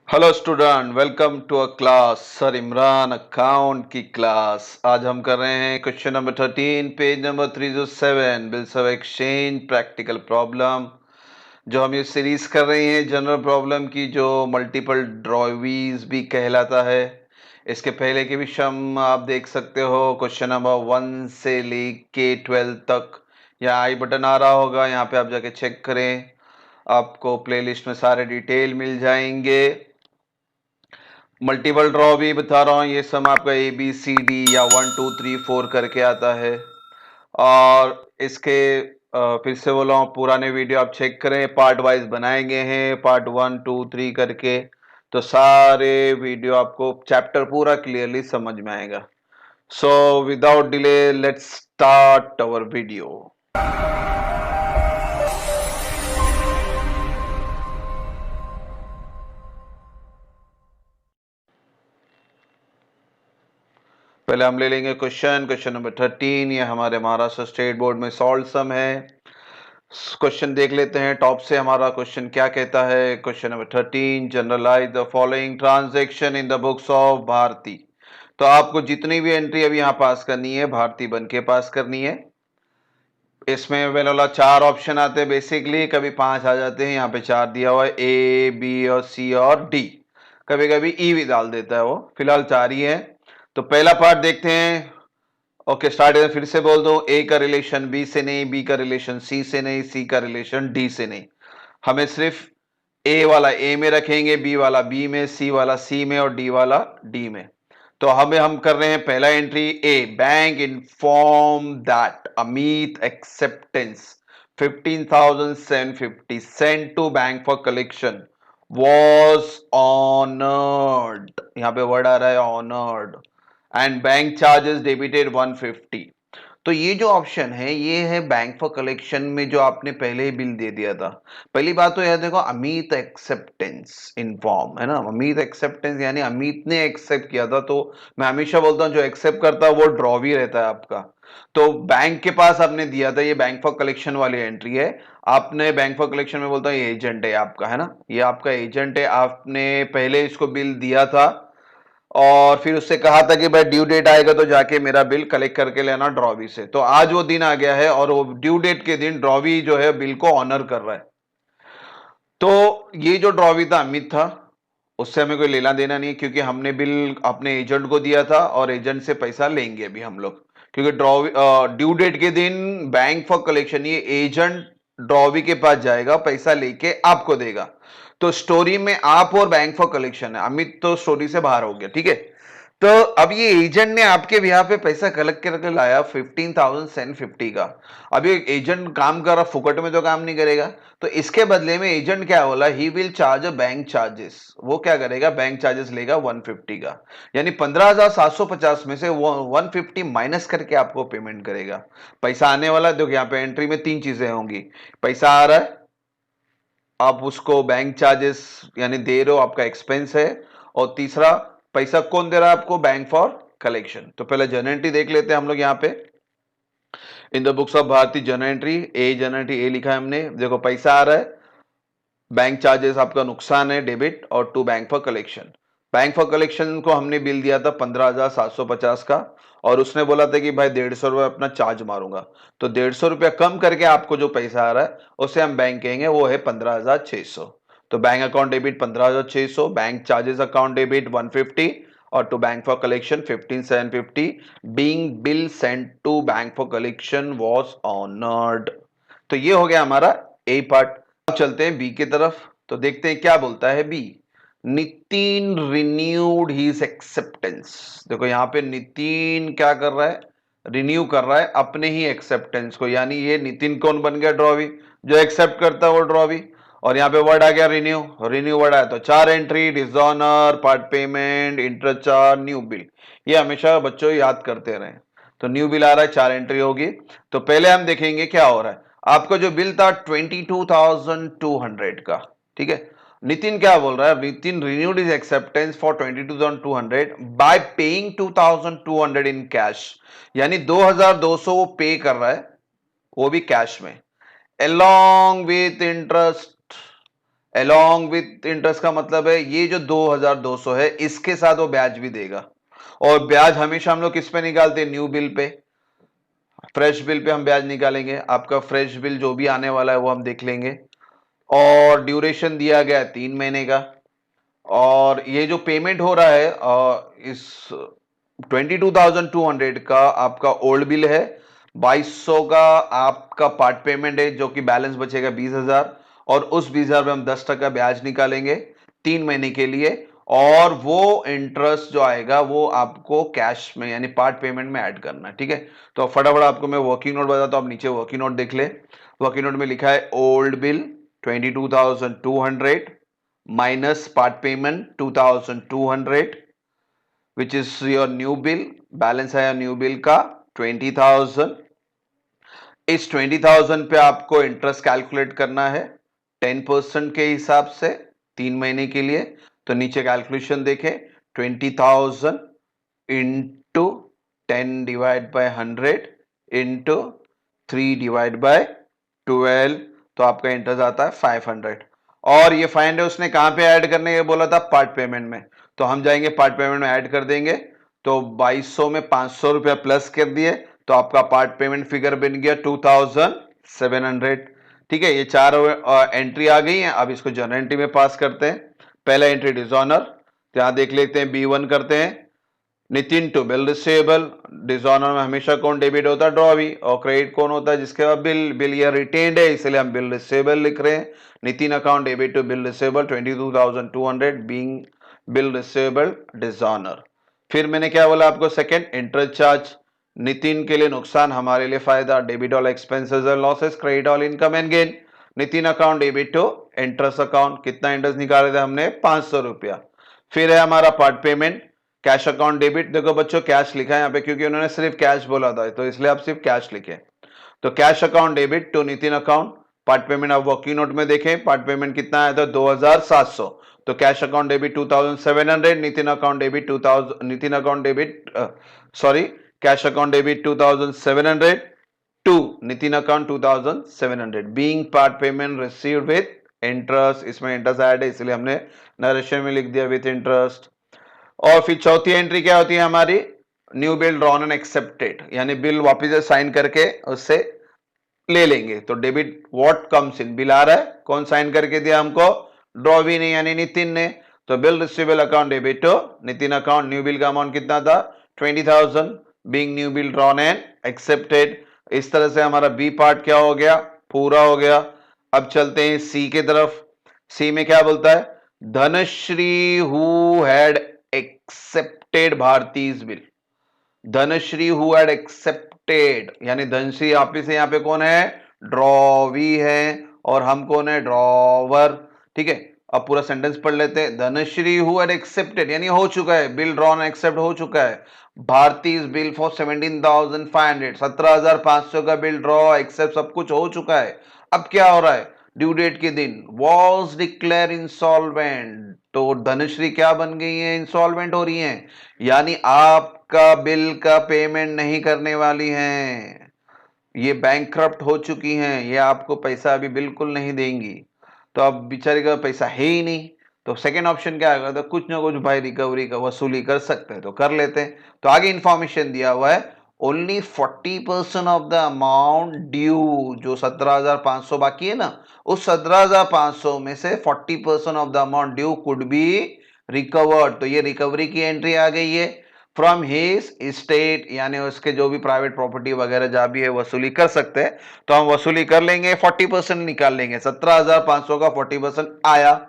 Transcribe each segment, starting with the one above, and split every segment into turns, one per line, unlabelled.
Hello student, welcome to a class. Sir Imran account की class. आज हम कर रहे हैं question number 13, page number 307, bills of exchange practical problem. जो हम ये सीरीज कर रहे हैं जनरल प्रॉब्लम की, जो मल्टीपल ड्रॉवीज भी कहलाता है। इसके पहले के भी सम आप देख सकते हो, क्वेश्चन नंबर 1 से लेके 12 तक। यहाँ आई बटन आ रहा होगा, यहाँ पे आप जाके चेक करें, आपको प्लेलिस्ट में सारे डिटेल मिल जाएंगे। मल्टीपल ड्रॉ भी बता रहा हूँ, ये सम आपका ABCD या 1 2 3 4 करके आता है। और इसके फिर से बोला हूँ, पुराने वीडियो आप चेक करें, पार्ट वाइज बनाए गए हैं, पार्ट 1 2 3 करके। तो सारे वीडियो आपको चैप्टर पूरा क्लियरली समझ में आएगा। So without delay let's start our video. पहले हम ले लेंगे क्वेश्चन नंबर 13। ये हमारे महाराष्ट्र स्टेट बोर्ड में सॉल्व सम है। क्वेश्चन देख लेते हैं टॉप से। हमारा क्वेश्चन क्या कहता है? Question number 13, journalise the following transaction in the books of Bharti. तो आपको जितनी भी एंट्री अभी यहाँ पास करनी है, भारती बन के पास करनी है। इसमें वाला 4 ऑप्शन आते हैं बेसिकली, कभी 5 आ जाते हैं, यहाँ पे 4 दिया हुआ है, A, B और C और D। कभी कभी E भी डाल देता है वो, फिलहाल 4 ही है। तो पहला पार्ट देखते हैं। Okay start. फिर से बोल दो, ए का रिलेशन बी से नहीं, बी का रिलेशन सी से नहीं, सी का रिलेशन डी से नहीं। हमें सिर्फ ए वाला ए में रखेंगे, बी वाला बी में, सी वाला सी में और डी वाला डी में। तो हम कर रहे हैं पहला entry, a bank inform that Amit acceptance 15,750 sent to bank for collection was honoured. यहां पे वर्ड आ रहा है honoured, and bank charges debited 150। तो ये जो ऑप्शन है, ये है बैंक फॉर कलेक्शन में जो आपने पहले ही बिल दे दिया था। पहली बात तो यह देखो, अमित एक्सेप्टेंस इन्फॉर्म है ना, अमित एक्सेप्टेंस यानी अमित ने एक्सेप्ट किया था। तो मैं हमेशा बोलता हूँ, जो एक्सेप्ट करता है वो ड्रॉ भी रहता है आपका। तो बैंक के पास आपने दिया था, ये बैंक फॉर कलेक्शन वाली एंट्री है। आपने बैंक फॉर कलेक्शन में बोलता हूँ, ये एजेंट है आपका, है ना, ये आपका एजेंट है। आपने पहले इसको बिल दिया था और फिर उससे कहा था कि भाई ड्यू डेट आएगा तो जाके मेरा बिल कलेक्ट करके लेना ड्रॉवी से। तो आज वो दिन आ गया है और वो ड्यू डेट के दिन ड्रॉवी जो है बिल को ऑनर कर रहा है। तो ये जो ड्रॉवी था अमित था, उससे हमें कोई लेना देना नहीं है, क्योंकि हमने बिल अपने एजेंट को दिया था और एजेंट से पैसा लेंगे अभी हम लोग। क्योंकि ड्रॉवी ड्यू डेट के दिन बैंक फॉर कलेक्शन, ये एजेंट ड्रॉवी के पास जाएगा, पैसा लेके आपको देगा। तो स्टोरी में आप और बैंक फॉर कलेक्शन है, अमित तो स्टोरी से बाहर हो गया, ठीक है। तो अब ये एजेंट ने आपके बिहार पे पैसा कलेक्ट करके लाया 15,750 का। अब ये एजेंट काम कर रहा, फुकट में तो काम नहीं करेगा। तो इसके बदले में एजेंट क्या बोला, he will charge a bank charges. वो क्या करेगा, बैंक चार्जेस लेगा 150 का। यानी 15,750 में से वो 150 माइनस करके आपको पेमेंट करेगा। पैसा आने वाला, देखो यहाँ पे एंट्री में 3 चीजें होंगी। पैसा आ रहा है, आप उसको बैंक चार्जेस यानी दे रहे हो, आपका एक्सपेंस है। और तीसरा, पैसा कौन दे रहा है आपको, बैंक फॉर कलेक्शन। तो पहले जर्नल एंट्री देख लेते हैं हम लोग। यहाँ पे in the books of Bharati journal entry, A लिखा है हमने। देखो पैसा आ रहा है, बैंक चार्जेस आपका नुकसान है डेबिट, और to bank for collection. Bank for collection को हमने बिल दिया था 15,750 का, और उसने बोला था कि भाई 150 रुपये अपना चार्ज मारूंगा। तो 150 रुपया कम करके आपको जो पैसा आ रहा है उसे हम बैंक कहेंगे, वो है 15,600। तो bank account debit 15,600, bank charges account debit 150, और to bank for collection 15,750। Being bill sent to bank for collection was honoured. तो ये हो गया हमारा ए पार्ट। अब चलते हैं बी की तरफ, तो देखते हैं क्या बोलता है B. Nitin renewed his acceptance. देखो यहाँ पे नितिन क्या कर रहा है, रिन्यू कर रहा है अपने ही एक्सेप्टेंस को। यानी ये नितिन कौन बन गया, ड्रॉवी। जो एक्सेप्ट करता है वो ड्रॉवी। और यहाँ पे वर्ड आ गया रिन्यू, रिन्यू वर्ड आया तो 4 entry, dishonour, part payment, interest charge, new bill. ये हमेशा बच्चों याद करते रहे। तो न्यू बिल आ रहा है, 4 एंट्री होगी। तो पहले हम देखेंगे क्या हो रहा है। आपका जो बिल था 22,200 का, ठीक है। नितिन क्या बोल रहा है, Nitin renewed is acceptance for 22,200 bye paying 2,200 in cash. यानी 2,200 वो पे कर रहा है, वो भी कैश में, along with interest along with interest का मतलब है ये जो 2200 है इसके साथ वो ब्याज भी देगा। और ब्याज हमेशा हम लोग किस पे निकालते हैं? New bill pay. Fresh bill pay हम ब्याज निकालेंगे। आपका फ्रेश बिल जो भी आने वाला है वो हम देख लेंगे। और ड्यूरेशन दिया गया है 3 महीने का। और ये जो पेमेंट हो रहा है इस 22,200 का आपका ओल्ड बिल है। 2200 का आपका पार्ट पेमेंट है जो कि बैलेंस बचेगा 20,000। और उस 20,000 में हम 10% ब्याज निकालेंगे 3 महीने के लिए। और वो इंटरेस्ट जो आएगा वो आपको कैश में यानी पार्ट पेमेंट में ऐड करना है। ठीक है, तो फटाफट आपको मैं वर्किंग नोट बताता हूं। आप नीचे वर्किंग नोट देख ले। वर्किंग नोट में लिखा है old bill 22,200 minus part payment 2200 which is your new bill। Balance है न्यू बिल का 20,000। इस 20,000 पे आपको इंटरेस्ट कैलकुलेट करना है 10% के हिसाब से 3 महीने के लिए। तो नीचे कैलकुलेशन देखें 20,000 into 10 divide by 100 into 3 divide by 12। तो आपका इंटरेस्ट आता है 500। और ये 500 उसने कहां पे ऐड करने के बोला था? पार्ट पेमेंट में। तो हम जाएंगे पार्ट पेमेंट में ऐड कर देंगे। तो 2200 में 500 रुपया प्लस कर दिए तो आपका पार्ट पेमेंट फिगर बन गया 2700। ठीक है, ये चार एंट्री आ गई हैं। अब इसको जर्नल एंट्री में पास करते हैं। पहला एंट्री डिसऑनर, यहां देख लेते हैं B1 करते हैं। Nitin to bill receivable. Dishonour में हमेशा कौन डेबिट होता है? ड्रॉवी। और क्रेडिट कौन होता है? जिसके बाद बिल। बिल ये रिटेन्ड है इसलिए हम बिल रिसीवेबल लिख रहे हैं। Nitin account debit to bill receivable 22,200 being bill receivable dishonour. फिर मैंने क्या बोला आपको? Second interest charge. नितिन के लिए नुकसान, हमारे लिए फायदा। Debit all expenses and losses, credit all income and gain. Nitin account debit to interest account. कितना इंटरेस्ट निकाले थे हमने? 500 रुपया। फिर है हमारा part payment cash account debit. देखो बच्चों कैश लिखा है यहाँ पे क्योंकि उन्होंने सिर्फ कैश बोला था तो इसलिए आप सिर्फ कैश लिखे। तो cash account debit to Nitin account. Part payment आप वर्किंग नोट में देखें पार्ट पेमेंट कितना आया था? 2,700। तो cash account debit 2,700। Nitin account debit 2,000। Nitin account debit sorry cash account debit 2,700 to Nitin account 2,700 being part payment received with interest. इसमें इंटरेस्ट ऐड है इसलिए हमने नरेशन में लिख दिया विद इंटरेस्ट। और फिर चौथी एंट्री क्या होती है हमारी? New bill drawn and accepted, यानी बिल वापस से साइन करके उससे ले लेंगे। तो debit what comes in, bill आ रहा है, कौन साइन करके दिया हमको? ड्रॉवी ने यानी नितिन ने। तो bill receivable account debit to Nitin account. New bill का अमाउंट कितना था? 20,000 being new bill drawn and accepted. इस तरह से हमारा बी पार्ट क्या हो गया? पूरा हो गया। अब चलते हैं सी की तरफ। सी में क्या बोलता है? Dhanashree who had accepted Bharati's bill. Dhanashree who had accepted यानी धनश्री आप से यहाँ पे कौन है? ड्रॉवी है। और हम कौन है? ड्रॉवर। ठीक है, अब पूरा सेंटेंस पढ़ लेते हैं। धनश्री हु हैड एक्सेप्टेड यानी हो चुका है, बिल ड्रॉन एक्सेप्ट हो चुका है। भारतीज बिल फॉर 17,500, 17,500 का बिल ड्रॉ एक्सेप्ट सब कुछ हो चुका है। अब क्या हो रहा है? ड्यू डेट के दिन वॉज डिक्लेयर इंसॉल्वेंट। तो धनश्री क्या बन गई है? इंसॉल्वेंट हो रही है, यानी आपका बिल का पेमेंट नहीं करने वाली हैं। ये बैंकक्रप्ट हो चुकी हैं, ये आपको पैसा अभी बिल्कुल नहीं देंगी। तो अब बेचारी का पैसा है ही नहीं। तो सेकेंड ऑप्शन क्या आएगा? तो कुछ ना कुछ भाई रिकवरी का वसूली कर सकते हैं तो कर लेते हैं। तो आगे इंफॉर्मेशन दिया हुआ है only 40% of the amount due. जो 17,500 बाकी है ना, उस 17,500 में से 40% of the amount due could be recovered. तो ये रिकवरी की एंट्री आ गई है फ्रॉम हिज स्टेट, यानी उसके जो भी प्राइवेट प्रॉपर्टी वगैरह जहां भी है वसूली कर सकते हैं। तो हम वसूली कर लेंगे, 40% निकाल लेंगे। 17,500 का 40% आया,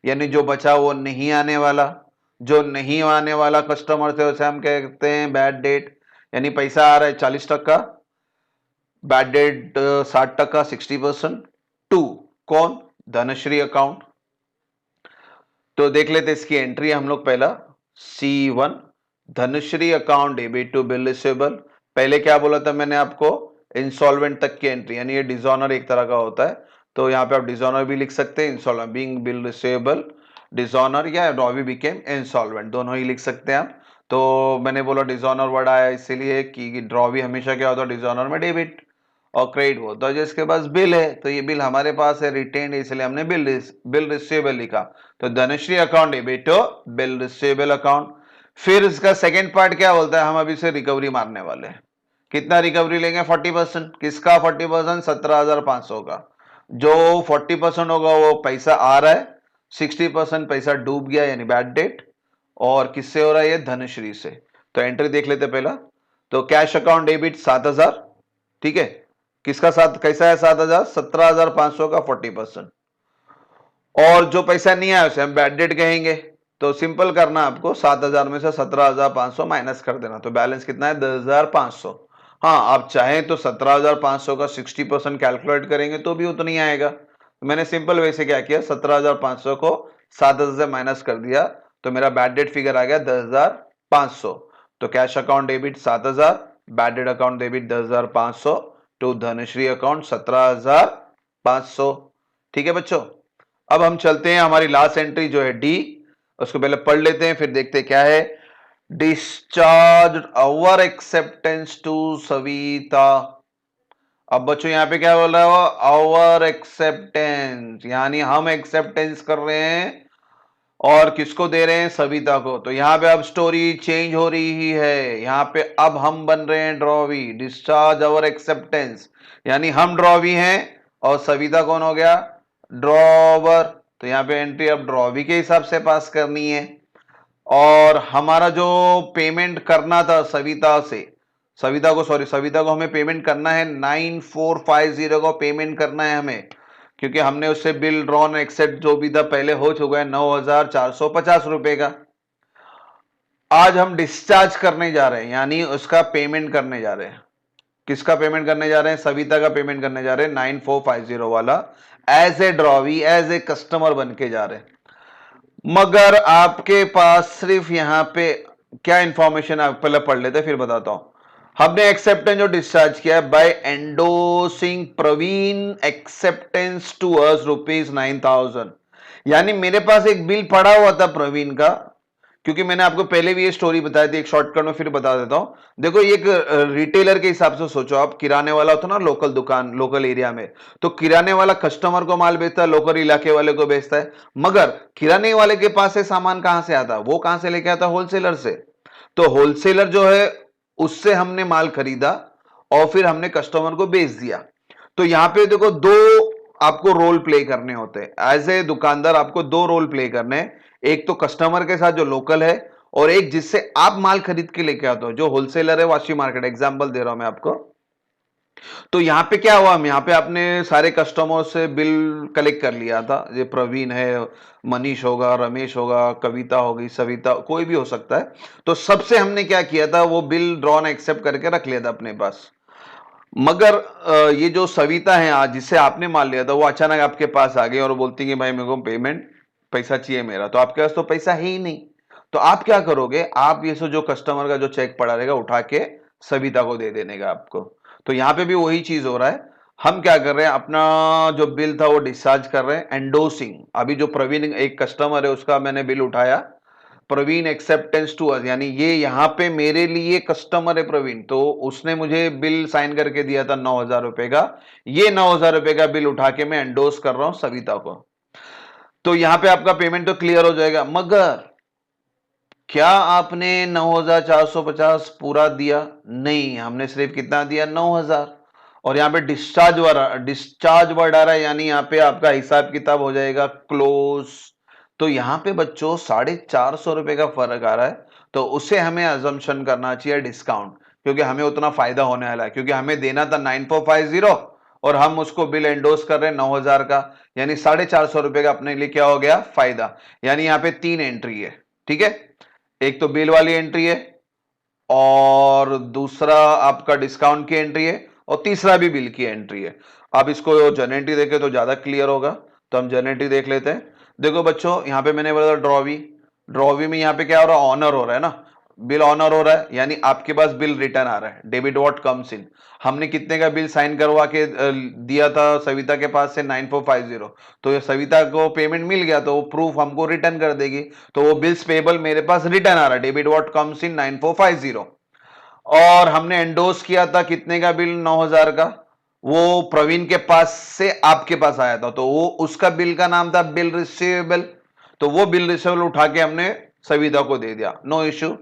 यानी जो बचा वो नहीं आने वाला। जो नहीं आने वाला कस्टमर थे उसे हम कहते हैं बैड डेट, यानी पैसा आ रहा है 40%, बैड डेट 60%, 60%। टू कौन? धनश्री अकाउंट। तो देख लेते इसकी एंट्री हम लोग पहला C1 Dhanshree account debit to bill receivable. पहले क्या बोला था मैंने आपको? इंसॉल्वेंट तक की एंट्री, यानी ये डिसऑनर एक तरह का होता है। तो यहाँ पे आप डिसऑनर भी लिख सकते हैं, insolvent being bill receivable dishonour, या ड्रॉवी बिकेम इंसॉल्वेंट, दोनों ही लिख सकते हैं आप। तो मैंने बोला डिसऑनर वर्ड आया इसीलिए कि ड्रॉवी हमेशा क्या होता है? डिसऑनर में डेबिट। और क्रेडिट वो, तो जिसके पास बिल है तो ये बिल हमारे पास है, रिटेन, इसलिए हमने बिल रिसीवेबल लिखा। तो Dhanshree account debit to bill receivable account. फिर इसका सेकेंड पार्ट क्या बोलता है, हम अभी से रिकवरी मारने वाले हैं। कितना रिकवरी लेंगे, 40%। किसका 40%, 17,500 का। जो 40% होगा वो पैसा आ रहा है, 60% पैसा डूब गया यानी बैड डेट। और किससे हो रहा है ये, धनश्री से। तो एंट्री देख लेते पहला। तो कैश अकाउंट डेबिट 7,000, ठीक है। किसका साथ कैसा है 7,000, 17,500 का 40%। और जो पैसा नहीं आया उसे हम बैड डेट कहेंगे। तो सिंपल करना आपको, 7,000 में से 17,500 माइनस कर देना, तो बैलेंस कितना है, 10,500। हाँ, आप चाहें तो 17,500 का 60% कैलकुलेट करेंगे तो भी उतना ही आएगा। तो मैंने सिंपल वे से क्या किया, 17,500 को 7,000 से माइनस कर दिया, तो मेरा बैड डेट फिगर आ गया 10,500। तो cash account debit 7,000, bad debt account debit 10,500, to Dhanshree account 17,500। ठीक है बच्चों। अब हम चलते हैं, हमारी लास्ट एंट्री जो है डी, उसको पहले पढ़ लेते हैं फिर देखते हैं क्या है। Discharge our acceptance to Savita. अब बच्चों यहां पे क्या बोल रहा है वो, अवर एक्सेप्टेंस, यानी हम एक्सेप्टेंस कर रहे हैं और किसको दे रहे हैं, सविता को। तो यहां पे अब स्टोरी चेंज हो रही ही है, यहां पे अब हम बन रहे हैं ड्रॉवी। डिस्चार्ज अवर एक्सेप्टेंस यानी हम ड्रॉवी हैं और सविता कौन हो गया, ड्रॉवर। तो यहां पे एंट्री अब ड्रॉवी के हिसाब से पास करनी है। और हमारा जो पेमेंट करना था सविता से, सविता को हमें पेमेंट करना है 9450 को पेमेंट करना है हमें, क्योंकि हमने उससे बिल ड्रॉन एक्सेप्ट जो भी था पहले हो चुका है 9,450 रुपए का। आज हम डिस्चार्ज करने जा रहे हैं, यानी उसका पेमेंट करने जा रहे हैं। किसका पेमेंट करने जा रहे हैं, सविता का पेमेंट करने जा रहे हैं, 9450 वाला। As a drawee, as a customer बन के जा रहे हैं। मगर आपके पास सिर्फ यहां पे क्या इंफॉर्मेशन, आप पहले पढ़ लेते फिर बताता हूं। हमने एक्सेप्टेंस जो डिस्चार्ज किया है, by endorsing Praveen acceptance to us ₹9,000। यानी मेरे पास एक बिल पड़ा हुआ था प्रवीण का, क्योंकि मैंने आपको पहले भी ये स्टोरी बताई थी, एक शॉर्टकट में फिर बता देता हूं। देखो एक रिटेलर के हिसाब से सोचो आप, किराने वाला होता ना लोकल दुकान, लोकल एरिया में। तो किराने वाला कस्टमर को माल बेचता है, लोकल इलाके वाले को बेचता है। मगर किराने वाले के पास से सामान कहां से आता है, वो कहां से लेके आता है, होलसेलर से। तो होलसेलर जो है उससे हमने माल खरीदा और फिर हमने कस्टमर को बेच दिया। तो यहां पे देखो दो आपको रोल प्ले करने होते हैं एज ए दुकानदार, आपको दो रोल प्ले करने हैं। एक तो कस्टमर के साथ जो लोकल है, और एक जिससे आप माल खरीद के लेके आते हो, जो होलसेलर है वाशी मार्केट, एग्जांपल दे रहा हूं मैं आपको। तो यहां पे क्या हुआ, यहां पे आपने सारे कस्टमर से बिल कलेक्ट कर लिया था, ये प्रवीण है, मनीष होगा, रमेश होगा, कविता होगी, सविता, कोई भी हो सकता है। तो सबसे हमने क्या किया था, वो बिल ड्रॉन एक्सेप्ट करके रख लिया था अपने पास। मगर ये जो सविता है आज जिससे आपने माल लिया था, वो अचानक आपके पास आ गई और बोलती कि भाई मेरे को पेमेंट पैसा चाहिए मेरा, तो आपके पास तो पैसा है ही नहीं। तो आप क्या करोगे, आप ये सो जो कस्टमर का जो चेक पड़ा रहेगा उठा के सविता को दे देने का आपको। तो यहां पे भी वही चीज हो रहा है। हम क्या कर रहे हैं, अपना जो बिल था वो डिस्चार्ज कर रहे हैं, एंडोसिंग। अभी जो प्रवीण एक कस्टमर है उसका मैंने बिल उठाया, प्रवीण एक्सेप्टेंस टू अस, यानी ये यहां पे मेरे लिए कस्टमर है प्रवीण, तो उसने मुझे बिल साइन करके दिया था 9,000 रुपए का। ये 9,000 रुपए का बिल उठा के मैं एंडोस कर रहा हूं सविता को। तो यहां पे आपका पेमेंट तो क्लियर हो जाएगा। मगर क्या आपने 9,450 पूरा दिया, नहीं, हमने सिर्फ कितना दिया, 9,000। और यहां पे डिस्चार्ज वर्ड आ रहा है, यानी यहां पे आपका हिसाब किताब हो जाएगा क्लोज। तो यहां पे बच्चों 450 रुपए का फर्क आ रहा है, तो उसे हमें अजम्पशन करना चाहिए डिस्काउंट, क्योंकि हमें उतना फायदा होने वाला है, क्योंकि हमें देना था 9450 और हम उसको बिल एंडोस कर रहे हैं 9,000 का, यानी 450 रुपए का अपने लिए क्या हो गया, फायदा। यानी यहाँ पे 3 एंट्री है, ठीक है। एक तो बिल वाली एंट्री है, और दूसरा आपका डिस्काउंट की एंट्री है, और तीसरा भी बिल की एंट्री है। आप इसको जनरेटरी देखे तो ज्यादा क्लियर होगा, तो हम जनरेटरी देख लेते हैं। देखो बच्चों, यहां पे मैंने बोला ड्रॉवी, ड्रॉवी में यहां पे क्या हो रहा है, ऑनर हो रहा है ना, बिल ऑनर हो रहा है, यानी आपके पास बिल रिटर्न आ रहा है, डेबिट व्हाट कम्स इन। हमने कितने का बिल साइन करवा के दिया था सविता के पास से, 9450। तो ये सविता को पेमेंट मिल गया, तो वो प्रूफ हमको रिटर्न कर देगी। तो वो बिल्स पेबल मेरे पास रिटर्न आ रहा है, डेबिट व्हाट कम्स इन 9450। और हमने एंडोस किया था कितने का बिल, 9,000 का। वो प्रवीण के पास से आपके पास आया था, तो वो उसका बिल का नाम था बिल रिसीवेबल, तो वो बिल रिसीवेबल उठा के हमने सविता को दे दिया, नो इश्यू।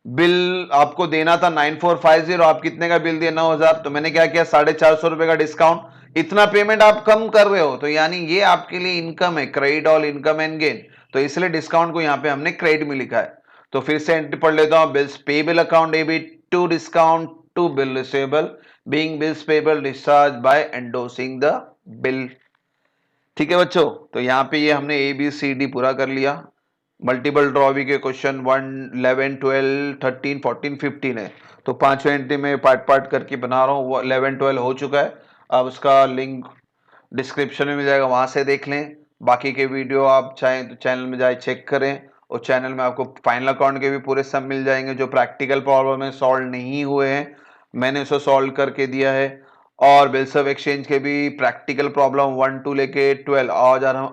बिल आपको देना था 9450, आप कितने का बिल दिए 9000, तो मैंने क्या किया 450 रुपए का डिस्काउंट, इतना पेमेंट आप कम कर रहे हो, तो यानी ये आपके लिए इनकम है, credit all income and gain, तो इसलिए डिस्काउंट को यहां पे हमने क्रेडिट में लिखा है। तो फिर से एंट्री पढ़ लेता हूं, bills payable account debit to discount to bill receivable being bills payable discharge by endorsing the bill. ठीक है बच्चों, तो यहाँ पे ये हमने ए बी सी डी पूरा कर लिया। मल्टीपल ड्रॉवी के क्वेश्चन 1 11 12 13 14 15 है, तो पांचवें एंट्री में पार्ट पार्ट करके बना रहा हूँ। वो 11 12 हो चुका है, अब उसका लिंक डिस्क्रिप्शन में मिल जाएगा, वहां से देख लें। बाकी के वीडियो आप चाहें तो चैनल में जाए चेक करें, और चैनल में आपको फाइनल अकाउंट के भी पूरे सब मिल जाएंगे, जो प्रैक्टिकल प्रॉब्लम है सॉल्व नहीं हुए हैं मैंने उसे सॉल्व करके दिया है। और बिल्स ऑफ एक्सचेंज के भी प्रैक्टिकल प्रॉब्लम 1 टू लेके 12,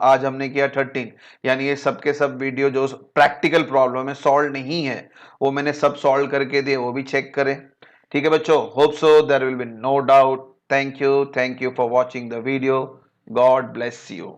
आज हमने किया 13, यानी ये सब के सब वीडियो जो प्रैक्टिकल प्रॉब्लम है सॉल्व नहीं है वो मैंने सब सॉल्व करके दिए, वो भी चेक करें। ठीक है बच्चों, hope so there will be no doubt. Thank you for watching the video. God bless you.